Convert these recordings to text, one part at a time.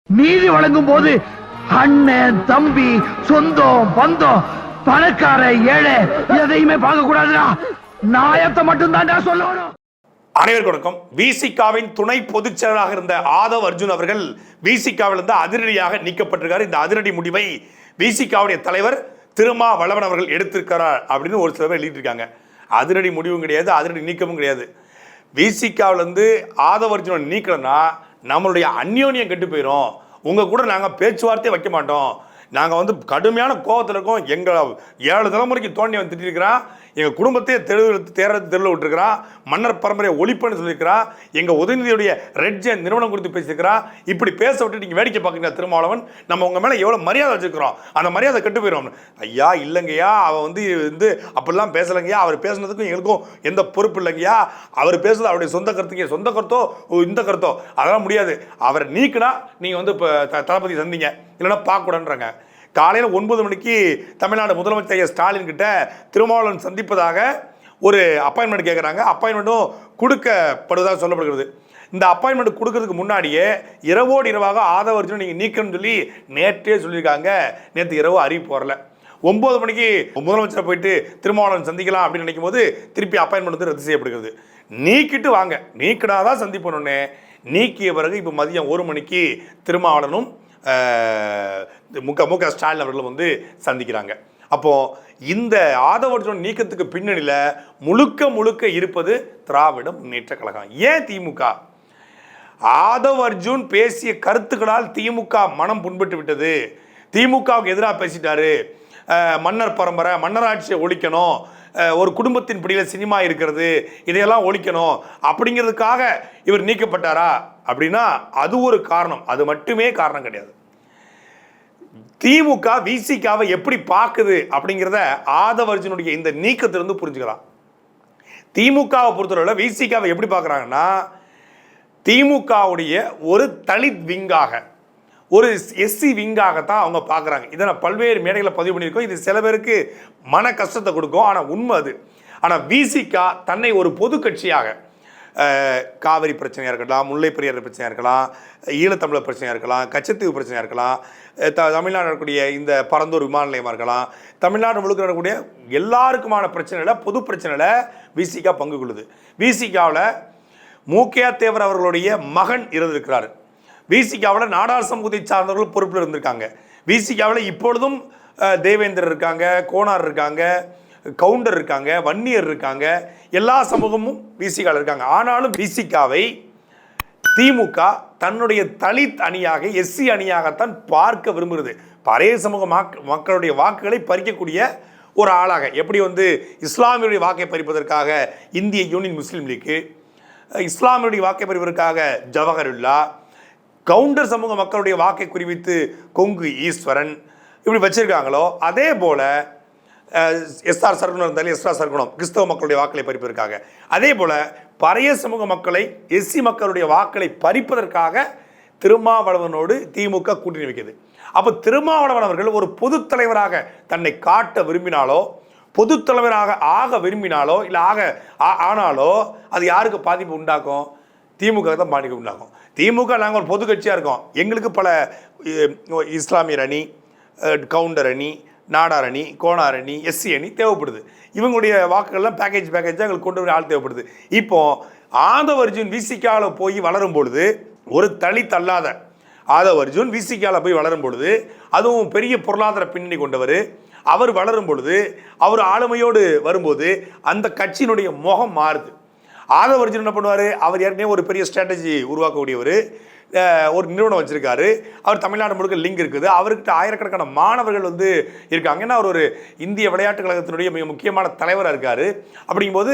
நீதி வழங்கும் போது அண்ணன் தம்பி சொந்தம் பந்தம் பணக்கார ஏழை எதையுமே பார்க்க கூடாதுடா. நாயத்தை மட்டும் தான் சொல்லணும். அனைவருக்கும் வணக்கம். விசிகாவின் துணை பொதுச் செயலராக இருந்த ஆதவ் அர்ஜுன் அவர்கள் விசிகாவில் இருந்து அதிரடியாக நீக்கப்பட்டிருக்காரு. இந்த அதிரடி முடிவை விசிகாவுடைய தலைவர் திருமாவளவன் அவர்கள் எடுத்திருக்கிறார் அப்படின்னு ஒரு சில பேர் எழுதியிருக்காங்க. அதிரடி முடிவும் கிடையாது, அதிரடி நீக்கமும் கிடையாது. விசிகாவில் இருந்து ஆதவ் அர்ஜுனை நீக்கணும்னா நம்மளுடைய அந்யோன்யம் கெட்டு போயிடும். உங்கள் கூட நாங்கள் பேச்சுவார்த்தையே வைக்க மாட்டோம். நாங்கள் கடுமையான கோபத்தில் இருக்கோம். எங்களை 7 தலைமுறைக்கு தோண்டி வந்து திட்டிருக்கிறான். எங்கள் குடும்பத்தையே தெருவில் விட்டுருக்கிறான். மன்னர் பரம்பரையை ஒழிப்புன்னு சொல்லியிருக்கிறான். எங்கள் உதயநிதியுடைய ரெட் ஜெயின் நிறுவனம் குறித்து பேசியிருக்கிறான். இப்படி பேச விட்டு நீங்கள் வேடிக்கை பார்க்குறீங்க திருமாவளவன். நம்ம உங்கள் மேலே எவ்வளோ மரியாதை வச்சுருக்கிறோம். அந்த மரியாதை கெட்டு போயிடும். ஐயா இல்லைங்கய்யா, அவன் அப்படிலாம் பேசலைங்கய்யா. அவர் பேசுனதுக்கும் எங்களுக்கும் எந்த பொறுப்பு இல்லைங்கய்யா. அவர் பேசுறது அவருடைய சொந்த கருத்துங்க. சொந்த கருத்தோ இந்த கருத்தோ அதெல்லாம் முடியாது. அவரை நீக்கினா நீங்கள் இப்போ தளபதி சந்திங்க, இல்லைன்னா பார்க்கக்கூடாதுன்றாங்க. காலையில் 9 மணிக்கு தமிழ்நாடு முதலமைச்சர் ஸ்டாலின் கிட்ட திருமாவளவன் சந்திப்பதாக ஒரு அப்பாயின்மெண்ட் கேட்குறாங்க. அப்பாயின்மெண்ட்டும் கொடுக்கப்படுவதாக சொல்லப்படுகிறது. இந்த அப்பாயின்மெண்ட் கொடுக்கறதுக்கு முன்னாடியே இரவோடு இரவாக ஆதவ் அர்ஜுன் நீங்கள் நீக்கணும்னு சொல்லி நேற்றே சொல்லியிருக்காங்க. நேற்று இரவு அறிவிப்பு வரல. 9 மணிக்கு முதலமைச்சரை போயிட்டு திருமாவளவன் சந்திக்கலாம் அப்படின்னு நினைக்கும் போது திருப்பி அப்பாயின்மெண்ட் ரத்து செய்யப்படுகிறது. நீக்கிட்டு வாங்க, நீக்கினாதான் சந்திப்பணுன்னே நீக்கிய பிறகு இப்போ மதியம் 1 மணிக்கு திருமாவளவனும் முக ஸ்டாலின் அவர்கள் சந்திக்கிறாங்க. அப்போ இந்த ஆதவ் அர்ஜுன் நீக்கத்துக்கு பின்னணியில் முழுக்க இருப்பது திராவிட முன்னேற்ற கழகம். ஏன் திமுக? ஆதவ் அர்ஜுன் பேசிய கருத்துக்களால் திமுக மனம் புண்பட்டு விட்டது. திமுகவுக்கு எதிராக பேசிட்டாரு. மன்னர் பரம்பரை, மன்னராட்சியை ஒழிக்கணும், ஒரு குடும்பத்தின் பிடியில் சினிமா இருக்கிறது, இதையெல்லாம் ஒழிக்கணும் அப்படிங்கிறதுக்காக இவர் நீக்கப்பட்டாரா அப்படின்னா அது ஒரு காரணம். அது மட்டுமே காரணம் கிடையாது. திமுக விசிகாவை எப்படி பார்க்குது அப்படிங்கிறத ஆதவ் அர்ஜுனுடைய இந்த நீக்கத்திலிருந்து புரிஞ்சுக்கலாம். திமுகவை பொறுத்தவரை விசிகாவை எப்படி பார்க்குறாங்கன்னா திமுகவுடைய ஒரு தலித் விங்காக, ஒரு எஸ்சி விங்காகத்தான் அவங்க பார்க்குறாங்க. இதை நான் பல்வேறு மேடைகளை பதிவு பண்ணியிருக்கோம். இது சில பேருக்கு மன கஷ்டத்தை கொடுக்கும், ஆனால் உண்மை அது. ஆனால் விசிகா தன்னை ஒரு பொது கட்சியாக, காவிரி பிரச்சனையாக இருக்கலாம், முல்லை பெரியார் பிரச்சனையாக இருக்கலாம், ஈழத்தமிழர் பிரச்சனையாக இருக்கலாம், கச்சத்தீவு பிரச்சனையாக இருக்கலாம், தமிழ்நாடு இருக்கக்கூடிய இந்த பரந்தூர் விமான நிலையமாக இருக்கலாம், தமிழ்நாடு முழுக்க இருக்கக்கூடிய எல்லாருக்குமான பிரச்சனையில் பொது பிரச்சனையில் விசிகா பங்கு கொள்ளுது. விசிகாவில் மூக்கையா தேவர் அவர்களுடைய மகன் இருந்திருக்கிறார். விசிகாவில் நாடார் சமூகத்தை சார்ந்தவர்கள் பொறுப்பில் இருந்திருக்காங்க. விசிகாவில் இப்பொழுதும் தேவேந்தர் இருக்காங்க, கோனார் இருக்காங்க, கவுண்டர் இருக்காங்க, வன்னியர் இருக்காங்க, எல்லா சமூகமும் விசிகாவில் இருக்காங்க. ஆனாலும் விசிகாவை திமுக தன்னுடைய தலித் அணியாக, எஸ்சி அணியாகத்தான் பார்க்க விரும்புகிறது. பழைய சமூக மக்களுடைய வாக்குகளை பறிக்கக்கூடிய ஒரு ஆளாக, எப்படி இஸ்லாமியுடைய வாக்கை பறிப்பதற்காக இந்திய யூனியன் முஸ்லீம் லீக்கு, இஸ்லாமியுடைய வாக்கை பறிப்பதற்காக ஜவஹருல்லா, கவுண்டர் சமூக மக்களுடைய வாக்கை குறிவித்து கொங்கு ஈஸ்வரன் இப்படி வச்சிருக்காங்களோ அதே போல எஸ்ஆர் சர்க்குணம் இருந்தாலும் எஸ்ஆர் சர்க்குணம் கிறிஸ்தவ மக்களுடைய வாக்களை பறிப்பதற்காக, அதே போல பழைய சமூக மக்களை, எஸ்சி மக்களுடைய வாக்களை பறிப்பதற்காக திருமாவளவனோடு திமுக கூட்டணி வைக்கிறது. அப்போ திருமாவளவன் அவர்கள் ஒரு பொது தலைவராக தன்னை காட்ட விரும்பினாலோ, பொது தலைவராக ஆக விரும்பினாலோ, இல்லை ஆனாலோ அது யாருக்கு பாதிப்பு உண்டாக்கும்? திமுக தான் பாதிப்பு உண்டாகும். திமுக நாங்கள் ஒரு பொது கட்சியாக இருக்கோம். எங்களுக்கு பல இஸ்லாமியர் அணி, கவுண்டர் அணி, நாடார் அணி, கோனார் அணி, எஸ்சி அணி தேவைப்படுது. இவங்களுடைய வாக்குகள்லாம் பேக்கேஜாக எங்களுக்கு கொண்டு வர ஆள் தேவைப்படுது. இப்போ ஆதவ் அர்ஜுன் விசிகாவில் போய் வளரும் பொழுது, ஒரு தலித் அல்லாத ஆதவ் அர்ஜுன் விசிகாவில் போய் வளரும் பொழுது, அதுவும் பெரிய பொருளாதார பின்னணி கொண்டவர், அவர் வளரும் பொழுது, அவர் ஆளுமையோடு வரும்போது அந்த கட்சியினுடைய முகம் மாறுது. ஆதவ் அர்ஜுன் என்ன பண்ணுவார்? அவர் ஏற்கனவே ஒரு பெரிய ஸ்ட்ராட்டஜி உருவாக்கக்கூடியவர், ஒரு நிறுவனம் வச்சிருக்காரு. அவர் தமிழ்நாடு முழுக்க லிங்க் இருக்குது. அவர்கிட்ட ஆயிரக்கணக்கான மாணவர்கள் இருக்காங்க. ஏன்னா அவர் ஒரு இந்திய விளையாட்டுக் கழகத்தினுடைய மிக முக்கியமான தலைவராக இருக்கார். அப்படிங்கும்போது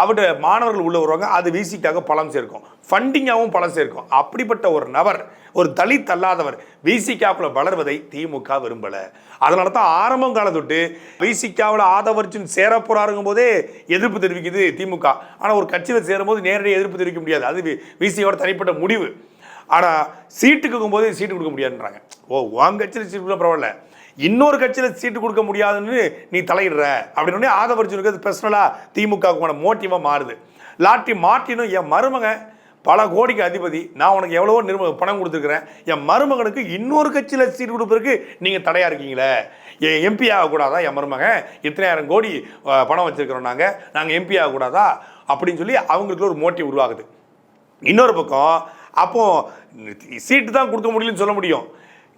அவருடைய மாணவர்கள் உள்ள வருவாங்க. அது விசிக்காக பலம் சேர்க்கும், ஃபண்டிங்காகவும் பலம் சேர்க்கும். அப்படிப்பட்ட ஒரு நபர், ஒரு தலித் அல்லாதவர் விசிகாவில் வளர்வதை திமுக விரும்பலை. அதனால தான் ஆரம்பம் காலம் தொட்டு விசிகாவில் ஆதவ் அர்ஜுன் சேர போறாருங்கும் போதே எதிர்ப்பு தெரிவிக்குது திமுக. ஆனால் ஒரு கட்சியில் சேரும்போது நேரடியாக எதிர்ப்பு தெரிவிக்க முடியாது. அது விசிகாவோட தனிப்பட்ட முடிவு. ஆனால் சீட்டு கொடுக்கும்போது சீட்டு கொடுக்க முடியாதுன்றாங்க. உன் கட்சியில் சீட்டு கொடுக்க பரவாயில்ல, இன்னொரு கட்சியில் சீட்டு கொடுக்க முடியாதுன்னு நீ தலையிடுற அப்படின்னு ஆதவ் அர்ஜுனுக்கு அது பர்சனலாக திமுகவுக்கான மோட்டிவாக மாறுது. லாட்டி மாட்டினும் என் மருமகன் பல கோடிக்கு அதிபதி, நான் உனக்கு எவ்வளவோ பணம் கொடுத்துருக்குறேன், என் மருமகனுக்கு இன்னொரு கட்சியில் சீட் கொடுப்பதற்கு நீங்கள் தடையாக இருக்கீங்களே, என் எம்பி ஆகக்கூடாதா, என் மருமகன் இத்தனையாயிரம் கோடி பணம் வச்சுருக்கிறோம், நாங்கள் எம்பி ஆகக்கூடாதா அப்படின்னு சொல்லி அவங்களுக்கு ஒரு மோட்டிவ் உருவாகுது. இன்னொரு பக்கம் அப்போ சீட்டு தான் கொடுக்க முடியலன்னு சொல்ல முடியும்,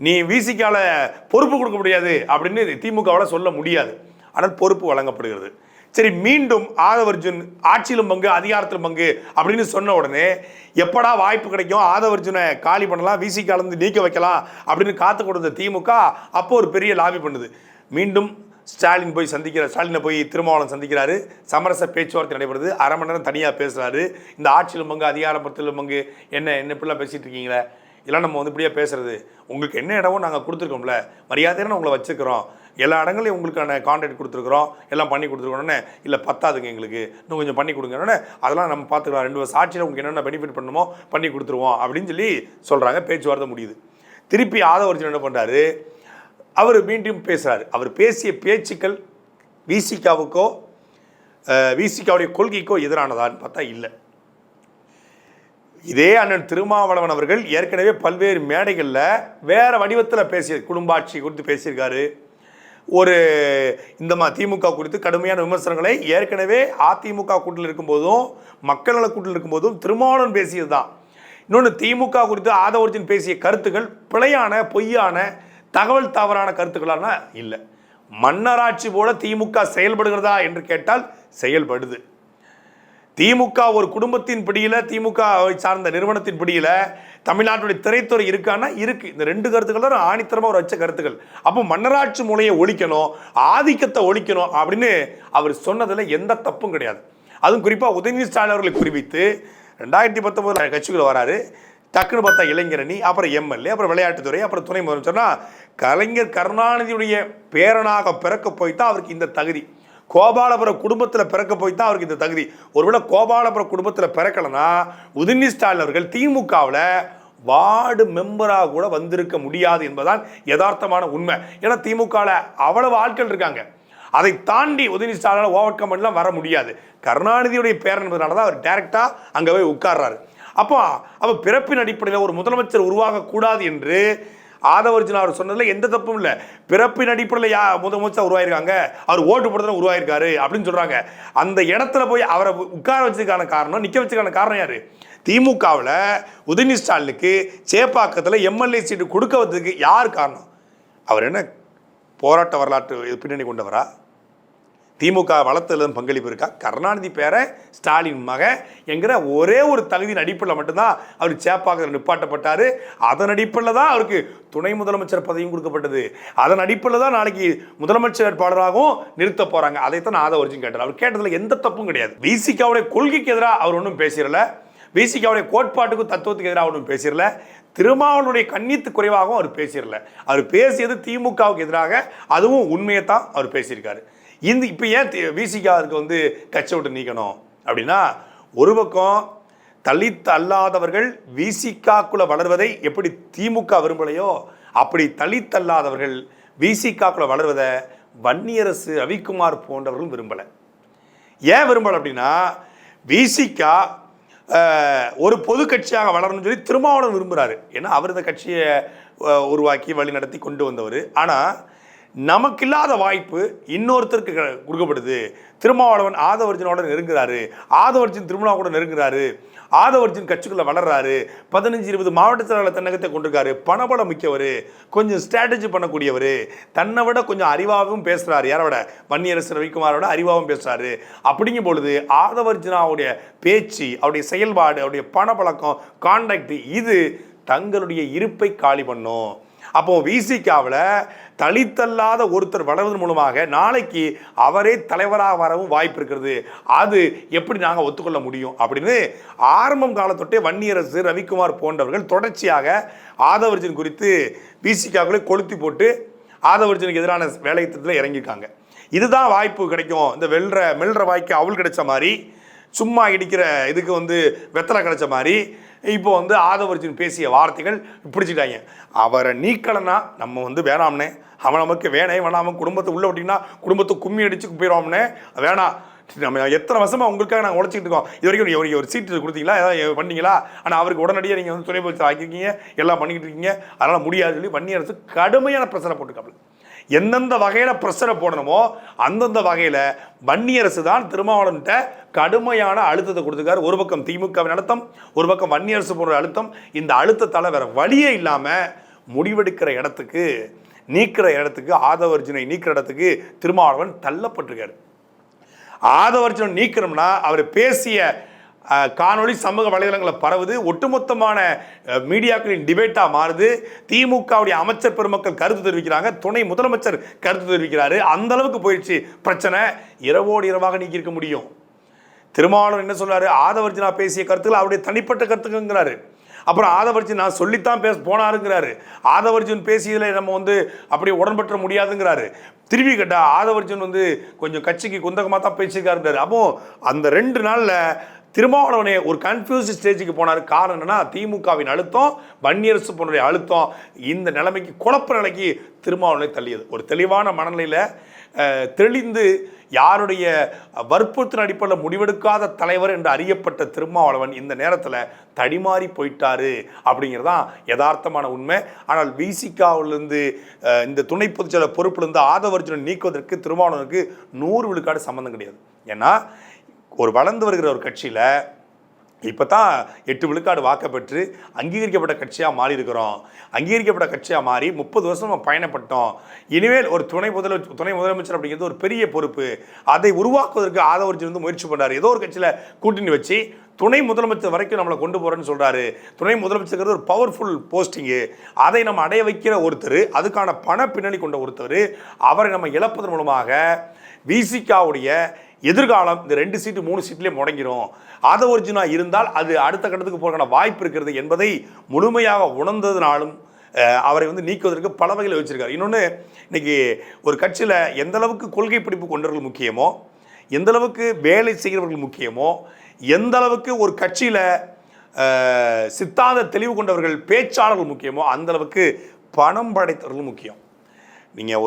நீ விசிகால பொறுப்பு கொடுக்க முடியாது அப்படின்னு திமுகவால் சொல்ல முடியாது. ஆனால் பொறுப்பு வழங்கப்படுகிறது. சரி, மீண்டும் ஆதவர்ஜுன் ஆட்சியிலும் பங்கு அதிகாரத்திலும் பங்கு அப்படின்னு சொன்ன உடனே எப்படா வாய்ப்பு கிடைக்கும், ஆதவர்ஜுனை காலி பண்ணலாம், விசிகாலேருந்து நீக்க வைக்கலாம் அப்படின்னு காத்து கொடுத்த திமுக அப்போ ஒரு பெரிய லாபி பண்ணுது. மீண்டும் ஸ்டாலினை போய் திருமாவளவன் சந்திக்கிறாரு, சமரச பேச்சுவார்த்தை நடைபெறுது, அரை மணி நேரம் தனியாக பேசுகிறாரு. இந்த ஆட்சியிலும் பங்கு அதிகாரத்திலும் பங்கு என்ன இப்படிலாம் பேசிகிட்டு இருக்கீங்களே, இதெல்லாம் நம்ம வந்து இப்படியே பேசுறது, உங்களுக்கு என்ன இடமோ நாங்கள் கொடுத்துருக்கோம்ல, மரியாதையான உங்களை வச்சுக்கிறோம், எல்லா இடங்களையும் உங்களுக்கான கான்ட்ராக்ட் கொடுத்துருக்குறோம், எல்லாம் பண்ணி கொடுத்துருக்கோன்னே, இல்லை பத்தாதுங்க எங்களுக்கு இன்னும் கொஞ்சம் பண்ணி கொடுங்கன்னு, அதெல்லாம் நம்ம பார்த்துக்கலாம், 2 வருஷம் ஆட்சியில் உங்களுக்கு என்னென்ன பெனிஃபிட் பண்ணணுமோ பண்ணி கொடுத்துருவோம் அப்படின்னு சொல்லி சொல்கிறாங்க. பேச்சுவார்த்தை முடியுது. திருப்பி ஆதவர்ஜுன் என்ன பண்ணுறாரு, அவர் மீண்டும் பேசுகிறார். அவர் பேசிய பேச்சுக்கள் விசிகாவுக்கோ விசிகாவுடைய கொள்கைக்கோ எதிரானதான்னு பார்த்தா இல்லை. இதே அண்ணன் திருமாவளவன் அவர்கள் ஏற்கனவே பல்வேறு மேடைகளில் வேற வடிவத்தில் பேசிய குடும்பாட்சி குறித்து பேசியிருக்காரு. ஒரு இந்த திமுக குறித்து கடுமையான விமர்சனங்களை ஏற்கனவே அதிமுக கூட்டில் இருக்கும்போதும் மக்கள் நல கூட்டில் இருக்கும்போதும் திருமாவளவன் பேசியது தான். இன்னொன்று, திமுக குறித்து ஆதவர்ஜுன் பேசிய கருத்துக்கள் பிழையான பொய்யான தகவல் தவறான கருத்துக்களான இல்லை. மன்னராட்சி போல திமுக செயல்படுகிறதா என்று கேட்டால் செயல்படுது. திமுக ஒரு குடும்பத்தின் பிடியில், திமுக சார்ந்த நிறுவனத்தின் பிடியில் தமிழ்நாட்டுடைய திரைத்துறை இருக்கான்னா இருக்கு. இந்த 2 கருத்துக்கள் தான் ஆணித்தரமாக ஒரு வச்ச கருத்துக்கள். அப்போ மன்னராட்சி மூலையை ஒழிக்கணும், ஆதிக்கத்தை ஒழிக்கணும் அப்படின்னு அவர் சொன்னதில் எந்த தப்பும் கிடையாது. அதுவும் குறிப்பாக உதயநிதி ஸ்டாலின் அவர்களை குறிப்பித்து 2019 கட்சிக்குள்ள வராரு. டக்குன்னு பார்த்தா இளைஞரணி, அப்புறம் எம்எல்ஏ, அப்புறம் விளையாட்டுத்துறை, அப்புறம் துணை முதலமைச்சர்னா கலைஞர் கருணாநிதியுடைய பேரனாக பிறக்க போய்தான் அவருக்கு இந்த தகுதி. கோபாலபுரம் குடும்பத்தில் பிறக்க போய்தான் அவருக்கு இந்த தகுதி. ஒருவேளை கோபாலபுரம் குடும்பத்தில் பிறக்கலன்னா உதயநிதி ஸ்டாலின் அவர்கள் திமுகவில் வார்டு மெம்பராக கூட வந்திருக்க முடியாது என்பதுதான் யதார்த்தமான உண்மை. ஏன்னா திமுகவில் அவ்வளவு ஆட்கள் இருக்காங்க. அதை தாண்டி உதயநிதி ஸ்டாலினால் ஓவர் கம் பண்ணலாம் வர முடியாது. கருணாநிதியுடைய பேரன் என்பதனால தான் அவர் டைரக்டாக அங்கே போய் உட்கார்றாரு. அப்போ பிறப்பின் அடிப்படையில் ஒரு முதலமைச்சர் உருவாகக்கூடாது என்று ஆதவர்ஜுன் அவர் சொன்னதில் எந்த தப்பும் இல்லை. பிறப்பின் அடிப்படையில் முதலமைச்சர் உருவாயிருக்காங்க, அவர் ஓட்டு போடுறதுல உருவாயிருக்காரு அப்படின்னு சொல்கிறாங்க. அந்த இடத்துல போய் அவரை உட்கார வச்சதுக்கான காரணம், நிற்க வச்சதுக்கான காரணம் யார்? திமுகவில் உதயநிதி ஸ்டாலினுக்கு சேப்பாக்கத்தில் எம்எல்ஏ சீட்டு கொடுக்க வச்சதுக்கு யார் காரணம்? அவர் என்ன போராட்ட வரலாற்று பின்னணி கொண்டவரா? திமுக வளர்த்ததுல பங்களிப்பு இருக்கா? கருணாநிதி பேரை ஸ்டாலின் மகன் என்கிற ஒரே ஒரு தகுதியின் அடிப்படையில் மட்டும்தான் அவர் சேப்பாக்கத்தில் நிப்பாட்டப்பட்டார். அதன் அடிப்படையில் தான் அவருக்கு துணை முதலமைச்சர் பதவியும் கொடுக்கப்பட்டது. அதன் அடிப்படையில் தான் நாளைக்கு முதலமைச்சர் வேட்பாளராகவும் நிறுத்த போகிறாங்க. அதைத்தான் ஆதவர்ஜுன் கேட்டார். அவர் கேட்டதில் எந்த தப்பும் கிடையாது. விசிகாவுடைய கொள்கைக்கு எதிராக அவர் ஒன்றும் பேசிடல, விசிகாவுடைய கோட்பாட்டுக்கும் தத்துவத்துக்கு எதிராக ஒன்றும் பேசிடல, திருமாவளவனுடைய கண்ணியத்து குறைவாகவும் அவர் பேசிடல. அவர் பேசியது திமுகவுக்கு எதிராக, அதுவும் உண்மையை தான் அவர் பேசியிருக்காரு. இப்போ ஏன் விசிகாவுக்கு வந்து கட்சி விட்டு நீக்கணும் அப்படின்னா, ஒரு பக்கம் தலித் அல்லாதவர்கள் விசிகாக்குள்ள வளர்வதை எப்படி திமுக விரும்பலையோ அப்படி தலித் அல்லாதவர்கள் விசிகாக்குள்ள வளர்வதை வன்னியரசு ரவிக்குமார் போன்றவர்களும் விரும்பலை. ஏன் விரும்பலை அப்படின்னா, விசிகா ஒரு பொது கட்சியாக வளரணும்னு சொல்லி திருமாவளவன் விரும்புகிறாரு. ஏன்னா அவர் இந்த கட்சியை உருவாக்கி வழி நடத்தி கொண்டு வந்தவர். ஆனால் நமக்கு இல்லாத வாய்ப்பு இன்னொருத்தருக்கு கொடுக்கப்படுது. திருமாவளவன் ஆதவர்ஜுனோட நெருங்குறாரு, ஆதவர்ஜுன் திருமணாவோட நெருங்குறாரு, ஆதவர்ஜுன் கட்சிக்குள்ள வளர்றாரு, 15-20 மாவட்ட செயலாளர் தன்னகத்தை கொண்டிருக்காரு, பணபலம் மிக்கவர், கொஞ்சம் ஸ்ட்ராட்டஜி பண்ணக்கூடியவர், தன்னை விட கொஞ்சம் அறிவாகவும் பேசுறாரு. யாரோட? வன்னியரசு ரவிக்குமாரோட அறிவாகவும் பேசுறாரு. அப்படிங்கும் பொழுது ஆதவர்ஜுனாவுடைய பேச்சு, அவருடைய செயல்பாடு, அவருடைய பணப்பழக்கம், கான்டாக்ட், இது தங்களுடைய இருப்பை காலி பண்ணும். அப்போ விசிகாவில் தலித்தல்லாத ஒருத்தர் வளர்வதன் மூலமாக நாளைக்கு அவரே தலைவராக வரவும் வாய்ப்பு இருக்கிறது. அது எப்படி நாங்கள் ஒத்துக்கொள்ள முடியும் அப்படின்னு ஆரம்பம் காலத்தொட்டே வன்னியரசு ரவிக்குமார் போன்றவர்கள் தொடர்ச்சியாக ஆதவர்ஜுன் குறித்து விசிகாக்களை கொளுத்தி போட்டு ஆதவர்ஜுனுக்கு எதிரான வேலை திட்டத்தில் இறங்கியிருக்காங்க. இதுதான் வாய்ப்பு கிடைக்கும், இந்த மெல்ற வாய்க்கு அவள் கிடைச்ச மாதிரி, சும்மா இடிக்கிற இதுக்கு வந்து வெத்தலை கிடைச்ச மாதிரி இப்போ வந்து ஆதவர்ஜுன் பேசிய வார்த்தைகள் பிடிச்சிட்டாங்க. அவரை நீக்கலைன்னா நம்ம வந்து வேணாம்னே, அவன் நமக்கு வேணாமல் குடும்பத்தை உள்ள விட்டிங்கன்னா குடும்பத்தை கும்மி அடிச்சு போயிடுவோம்னே, வேணாம் நம்ம எத்தனை வருஷமா உங்களுக்காக நாங்கள் உழைச்சிட்டு இருக்கோம். இது வரைக்கும் ஒரு சீட்டு கொடுத்தீங்களா, ஏதாவது பண்ணீங்களா? ஆனால் அவருக்கு உடனடியாக நீங்கள் வந்து துணை முதலமைச்சர் ஆக்கிருக்கீங்க, எல்லாம் பண்ணிக்கிட்டு இருக்கீங்க, அதனால் முடியாது சொல்லி வன்னியர் அரசு கடுமையான பிரச்சனை போட்டுக்காப்புல. எந்தெந்த வகையில் பிரஷரை போடணுமோ அந்தந்த வகையில் வன்னியர் அரசு தான் திருமாவளவன்கிட்ட கடுமையான அழுத்தத்தை கொடுத்துருக்காரு. ஒரு பக்கம் திமுகவின் அழுத்தம், ஒரு பக்கம் வன்னியர் அரசு போன்ற அழுத்தம். இந்த அழுத்தத்தால் வேற வழியே இல்லாமல் முடிவெடுக்கிற இடத்துக்கு, நீக்கிற இடத்துக்கு, ஆதவர்ஜுனை நீக்கிற இடத்துக்கு திருமாவளவன் தள்ளப்பட்டிருக்காரு. ஆதவர்ஜுனை நீக்கிறோம்னா அவர் பேசிய காணொளி சமூக வலைதளங்களை பரவுது, ஒட்டுமொத்தமான மீடியாக்களின் டிபேட்டா மாறுது. திமுகவுடைய அமைச்சர் பெருமக்கள் கருத்து தெரிவிக்கிறாங்க, துணை முதலமைச்சர் கருத்து தெரிவிக்கிறாரு. அந்த அளவுக்கு போயிடுச்சு பிரச்சனை. இரவோடு இரவாக நீக்கியிருக்க முடியும். திருமாவளவன் என்ன சொல்றாரு? ஆதவர்ஜுனா பேசிய கருத்துக்கள் அவருடைய தனிப்பட்ட கருத்துக்கிறாரு. அப்புறம் ஆதவர்ஜுன் நான் சொல்லித்தான் போனாருங்கிறாரு. ஆதவர்ஜுன் பேசியதில் நம்ம வந்து அப்படி உடன்பற்ற முடியாதுங்கிறாரு. திரும்பி கேட்டா ஆதவர்ஜுன் வந்து கொஞ்சம் கட்சிக்கு குந்தகமாக தான் பேசியிருக்காருங்கிறாரு. அப்போ அந்த 2 நாளில் திருமாவளவனே ஒரு கன்ஃபியூஸ் ஸ்டேஜுக்கு போனார். காரணம் என்னன்னா, திமுகவின் அழுத்தம், வன்னியரசு போன்ற அழுத்தம் இந்த நிலைமைக்கு, குழப்ப நிலைக்கு திருமாவளவனை தள்ளியது. ஒரு தெளிவான மனநிலையில் தெளிந்து யாருடைய வற்புறுத்தின் அடிப்படையில் முடிவெடுக்காத தலைவர் என்று அறியப்பட்ட திருமாவளவன் இந்த நேரத்தில் தடிமாறி போயிட்டாரு அப்படிங்கிறதான் யதார்த்தமான உண்மை. ஆனால் விசிகாவிலிருந்து இந்த துணை பொதுச்செயலர் பொறுப்பிலிருந்து ஆதவர்ஜுனை நீக்குவதற்கு திருமாவளவனுக்கு 100 விழுக்காடு சம்மந்தம் கிடையாது. ஏன்னா ஒரு வளர்ந்து வருகிற ஒரு கட்சியில் இப்போ தான் 8 விழுக்காடு வாக்கப்பெற்று அங்கீகரிக்கப்பட்ட கட்சியாக மாறி இருக்கிறோம். அங்கீகரிக்கப்பட்ட கட்சியாக மாறி 30 வருஷம் நம்ம பயணப்பட்டோம். இனிமேல் ஒரு துணை முதலமைச்சர் அப்படிங்கிறது ஒரு பெரிய பொறுப்பு. அதை உருவாக்குவதற்கு ஆதவர்ஜுன் வந்து முயற்சி பண்ணுறாரு. ஏதோ ஒரு கட்சியில் கூட்டணி வச்சு துணை முதலமைச்சர் வரைக்கும் நம்மளை கொண்டு போகிறேன்னு சொல்கிறாரு. துணை முதலமைச்சர் ஒரு பவர்ஃபுல் போஸ்டிங்கு. அதை நம்ம அடைய வைக்கிற ஒருத்தர், அதுக்கான பண பின்னணி கொண்ட ஒருத்தர், அவரை நம்ம இழப்பதன் மூலமாக விசிகாவுடைய எதிர்காலம் இந்த 2 சீட்டு 3 சீட்லேயே முடங்கிரும். ஆதவர்ஜுனா இருந்தால் அது அடுத்த கட்டத்துக்கு போகிறதுக்கான வாய்ப்பு இருக்கிறது என்பதை முழுமையாக உணர்ந்ததுனாலும் அவரை வந்து நீக்குவதற்கு பல வகையில் வச்சிருக்காரு. இன்னொன்று, இன்னைக்கு ஒரு கட்சியில் எந்த அளவுக்கு கொள்கை பிடிப்பு கொண்டவர்கள் முக்கியமோ, எந்த அளவுக்கு வேலை செய்கிறவர்கள் முக்கியமோ, எந்த அளவுக்கு ஒரு கட்சியில் சித்தாந்த தெளிவு கொண்டவர்கள் பேச்சாளர்கள் முக்கியமோ, அந்த அளவுக்கு பணம் படைத்தவர்கள் முக்கியம். நீங்கள்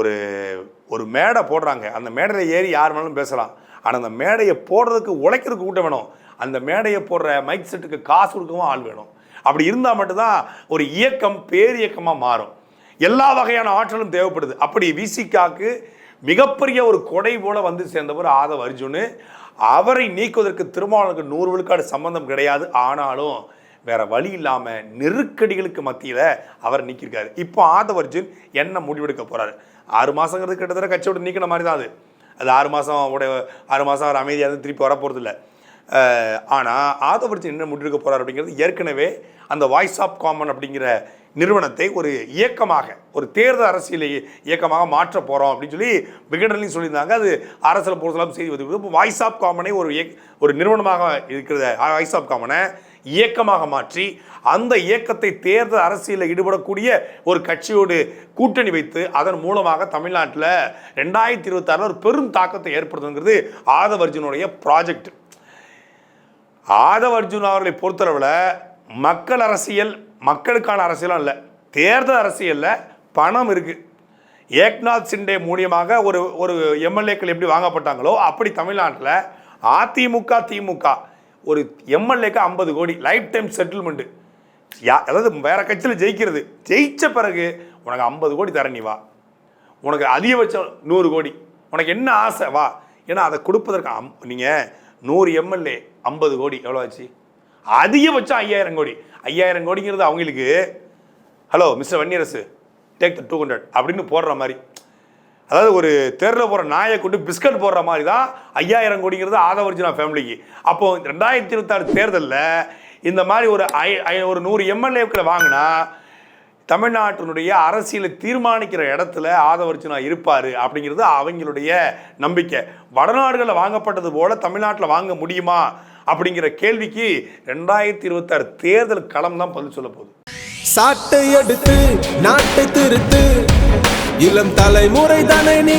ஒரு மேடை போடுறாங்க, அந்த மேடையில் ஏறி யார் வேணாலும் பேசலாம். ஆனால் அந்த மேடையை போடுறதுக்கு உழைக்கிறதுக்கு கூட்டம் வேணும். அந்த மேடையை போடுற மைக் செட்டுக்கு காசு கொடுக்கவும் ஆள் வேணும். அப்படி இருந்தால் மட்டும்தான் ஒரு இயக்கம் பேரியக்கமாக மாறும். எல்லா வகையான ஆற்றலும் தேவைப்படுது. அப்படி விசிகாக்கு மிகப்பெரிய ஒரு கொடை போல வந்து சேர்ந்தவர் ஆதவர்ஜுன். அவரை நீக்குவதற்கு திருமாவளவனுக்கு 100 விழுக்காடு சம்பந்தம் கிடையாது. ஆனாலும் வேற வழி இல்லாமல் நெருக்கடிகளுக்கு மத்தியில் அவர் நீக்கியிருக்காரு. இப்போ ஆதவர்ஜுன் என்ன முடிவெடுக்க போறாரு? 6 மாதங்கிறது கிட்டத்தட்ட கட்சியோட நீக்கின மாதிரி தான். அது 6 மாதம் அவர் அமைதியாக இருந்து திருப்பி வரப்போகிறது இல்லை. ஆனால் ஆதவர்ஜுன் என்ன முடிவெடுக்க போறார் அப்படிங்கிறது ஏற்கனவே அந்த வாய்ஸ் ஆஃப் காமன் அப்படிங்கிற நிறுவனத்தை ஒரு இயக்கமாக, ஒரு தேர்தல் அரசியல் இயக்கமாக மாற்ற போகிறோம் அப்படின்னு சொல்லி விகடனிலையும் சொல்லியிருந்தாங்க. அது அரசியல் பொறுத்தளவு செய்தி வந்து இப்போ வாய்ஸ் ஆஃப் காமனை ஒரு நிறுவனமாக இருக்கிறத வாய்ஸ் ஆஃப் காமனை இயக்கமாக மாற்றி அந்த இயக்கத்தை தேர்தல் அரசியலில் ஈடுபடக்கூடிய ஒரு கட்சியோடு கூட்டணி வைத்து அதன் மூலமாக தமிழ்நாட்டில் 2026 ஒரு பெரும் தாக்கத்தை ஏற்படுத்துங்கிறது ஆதவர்ஜுனுடைய ப்ராஜெக்ட். ஆதவர்ஜுன் அவர்களை பொறுத்தளவில் மக்கள் அரசியல், மக்களுக்கான அரசியலும் இல்லை, தேர்தல் அரசியலில் பணம் இருக்குது. ஏக்நாத் சிண்டே மூலியமாக ஒரு எம்எல்ஏக்கள் எப்படி வாங்கப்பட்டாங்களோ அப்படி தமிழ்நாட்டில் அதிமுக திமுக ஒரு எம்எல்ஏக்கு 50 கோடி லைஃப் டைம் செட்டில்மெண்ட்டு. அதாவது வேற கட்சியில் ஜெயிக்கிறது, ஜெயிச்ச பிறகு உனக்கு 50 கோடி தர, நீ வா, உனக்கு அதிகபட்சம் 100 கோடி, உனக்கு என்ன ஆசை வா. ஏன்னா அதை கொடுப்பதற்கு நீங்கள் 100 எம்எல்ஏ 50 கோடி எவ்வளோ ஆச்சு? அதிகபட்சம் 5000 கோடி. 5000 கோடிங்கிறது அவங்களுக்கு hello mister Vanniyarasu take the 200 அப்படின்னு போடுற மாதிரி. அதாவது ஒரு தேர்தலில் போகிற நாயை கொண்டு பிஸ்கட் போடுற மாதிரி தான் 5000 கோடிங்கிறது ஆதவர்ஜுனா ஃபேமிலிக்கு. அப்போ 2026 தேர்தலில் இந்த மாதிரி ஒரு 100 எம்எல்ஏக்களை வாங்கினா தமிழ்நாட்டினுடைய அரசியலை தீர்மானிக்கிற இடத்துல ஆதவர்ஜுனா இருப்பார் அப்படிங்கிறது அவங்களுடைய நம்பிக்கை. வடநாடுகளில் வாங்கப்பட்டது போல தமிழ்நாட்டில் வாங்க முடியுமா அப்படிங்கிற கேள்விக்கு 2026 தேர்தல் களம் தான் பதில் சொல்ல போகுது. சாட்டை எடுத்து நாட்டை திருத்து, இளம் தலைமுறை தானே நீ